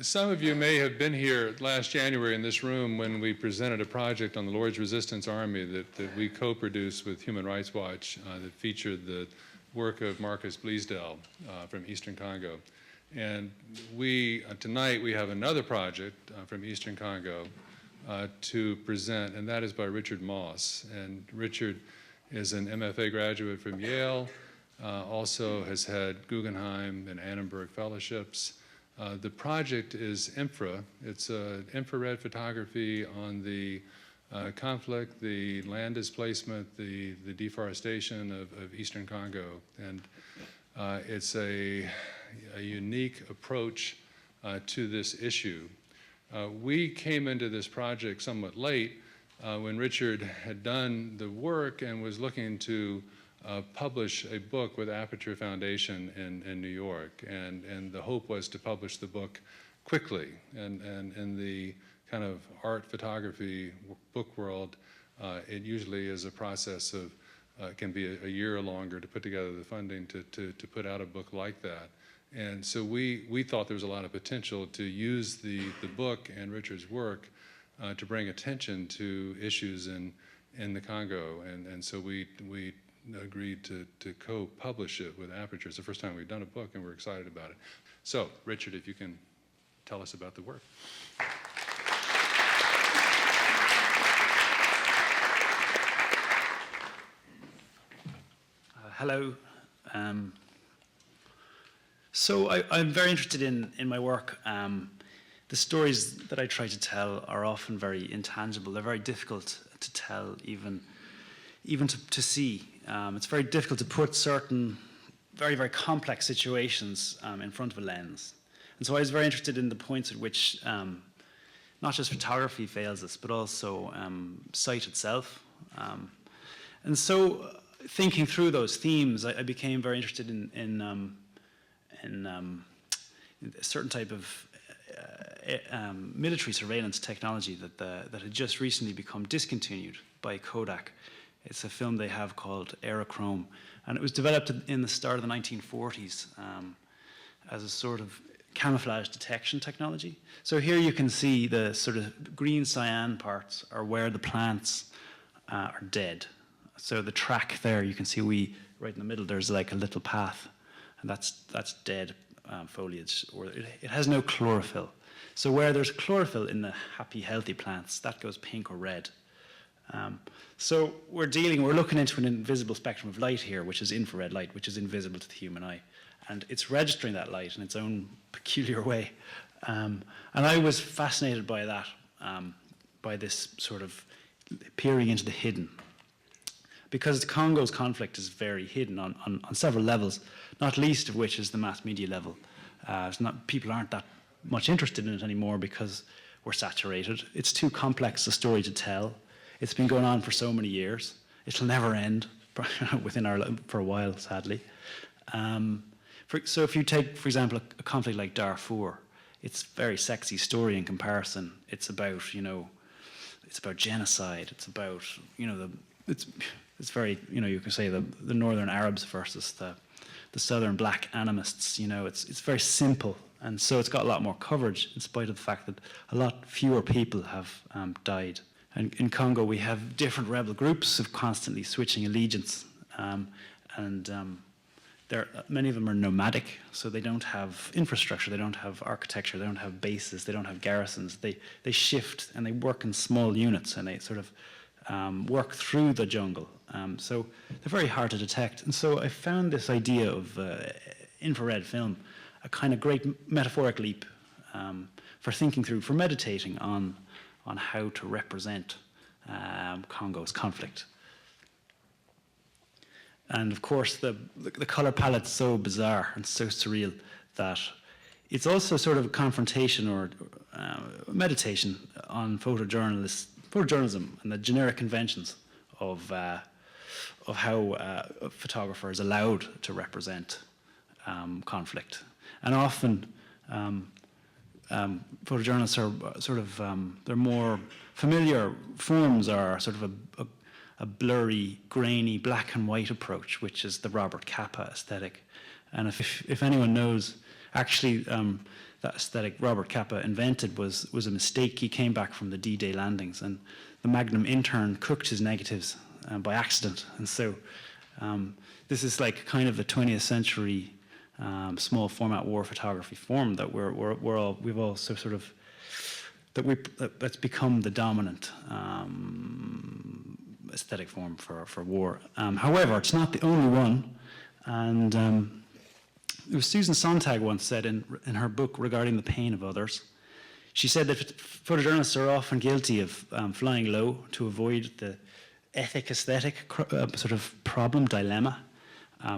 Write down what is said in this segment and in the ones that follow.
Some of you may have been here last January in this room when we presented a project on the Lord's Resistance Army that we co-produced with Human Rights Watch that featured the work of Marcus Bleasdale from Eastern Congo. And tonight we have another project from Eastern Congo to present, and that is by Richard Mosse. And Richard is an MFA graduate from Yale, also has had Guggenheim and Annenberg fellowships. The project is infra. It's infrared photography on the conflict, the land displacement, the deforestation of Eastern Congo. And it's a unique approach to this issue. We came into this project somewhat late when Richard had done the work and was looking to publish a book with Aperture Foundation in New York, and the hope was to publish the book quickly. And in the kind of art photography book world, it usually is a process of can be a year or longer to put together the funding to put out a book like that. And so we thought there was a lot of potential to use the book and Richard's work to bring attention to issues in the Congo, and so we agreed to co-publish it with Aperture. It's the first time we've done a book, and we're excited about it. So, Richard, if you can tell us about the work. Hello. So I'm very interested in my work. The stories that I try to tell are often very intangible. They're very difficult to tell, even to see. It's very difficult to put certain very, very complex situations in front of a lens. And so I was very interested in the points at which not just photography fails us, but also sight itself. And so thinking through those themes, I became very interested in a certain type of military surveillance technology that had just recently become discontinued by Kodak. It's a film they have called Aerochrome, and it was developed in the start of the 1940s as a sort of camouflage detection technology. So here you can see the sort of green cyan parts are where the plants are dead. So the track there, you can see right in the middle, there's like a little path, and that's dead foliage, or it has no chlorophyll. So where there's chlorophyll in the happy, healthy plants, that goes pink or red. So we're looking into an invisible spectrum of light here, which is infrared light, which is invisible to the human eye. And it's registering that light in its own peculiar way. And I was fascinated by that, by this sort of peering into the hidden. Because Congo's conflict is very hidden on several levels, not least of which is the mass media level. People aren't that much interested in it anymore because we're saturated. It's too complex a story to tell. It's been going on for so many years. It'll never end for a while, sadly. So if you take, for example, a conflict like Darfur, it's a very sexy story in comparison. It's about, it's about genocide. It's about, it's very, you can say the northern Arabs versus the southern black animists. It's very simple, and so it's got a lot more coverage in spite of the fact that a lot fewer people have died. And in Congo, we have different rebel groups of constantly switching allegiance, many of them are nomadic, so they don't have infrastructure, they don't have architecture, they don't have bases, they don't have garrisons. They shift and they work in small units, and they sort of work through the jungle. So they're very hard to detect. And so I found this idea of infrared film a kind of great metaphoric leap for thinking through, for meditating on how to represent Congo's conflict. And of course, the color palette's so bizarre and so surreal that it's also sort of a confrontation or meditation on photojournalism and the generic conventions of how a photographer is allowed to represent conflict. And often, photojournalists are sort of, their more familiar forms are sort of a blurry, grainy, black and white approach, which is the Robert Capa aesthetic. And if anyone knows, actually that aesthetic Robert Capa invented was a mistake. He came back from the D-Day landings, and the Magnum intern cooked his negatives by accident. And so this is like kind of a 20th century small format war photography form that we've all sort of that's become the dominant aesthetic form for war. However, it's not the only one, and it was Susan Sontag once said in her book regarding the pain of others. She said that photojournalists are often guilty of flying low to avoid the ethic-aesthetic sort of problem dilemma,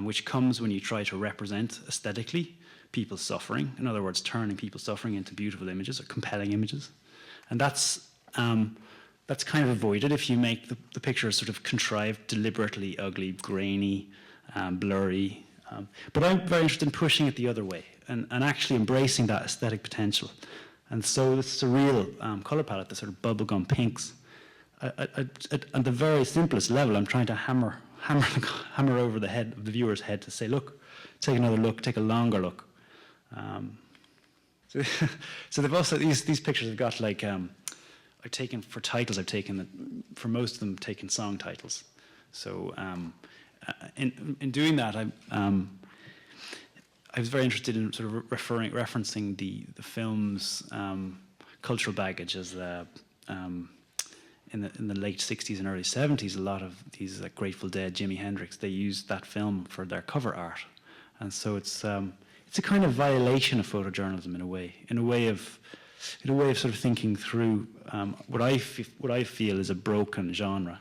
which comes when you try to represent aesthetically people's suffering. In other words, turning people's suffering into beautiful images or compelling images. And that's kind of avoided if you make the picture sort of contrived, deliberately ugly, grainy, blurry. But I'm very interested in pushing it the other way and actually embracing that aesthetic potential. And so this is a real color palette, the sort of bubblegum pinks. At the very simplest level, I'm trying to hammer over the head of the viewer's head to say, look, take another look, take a longer look. So they've also, these pictures have got like, I've taken for titles, for most of them, taken song titles. So in doing that, I was very interested in sort of referencing the film's cultural baggage as in the late 60s and early 70s, a lot of these Grateful Dead, Jimi Hendrix, they used that film for their cover art. And so it's a kind of violation of photojournalism in a way of sort of thinking through what I feel is a broken genre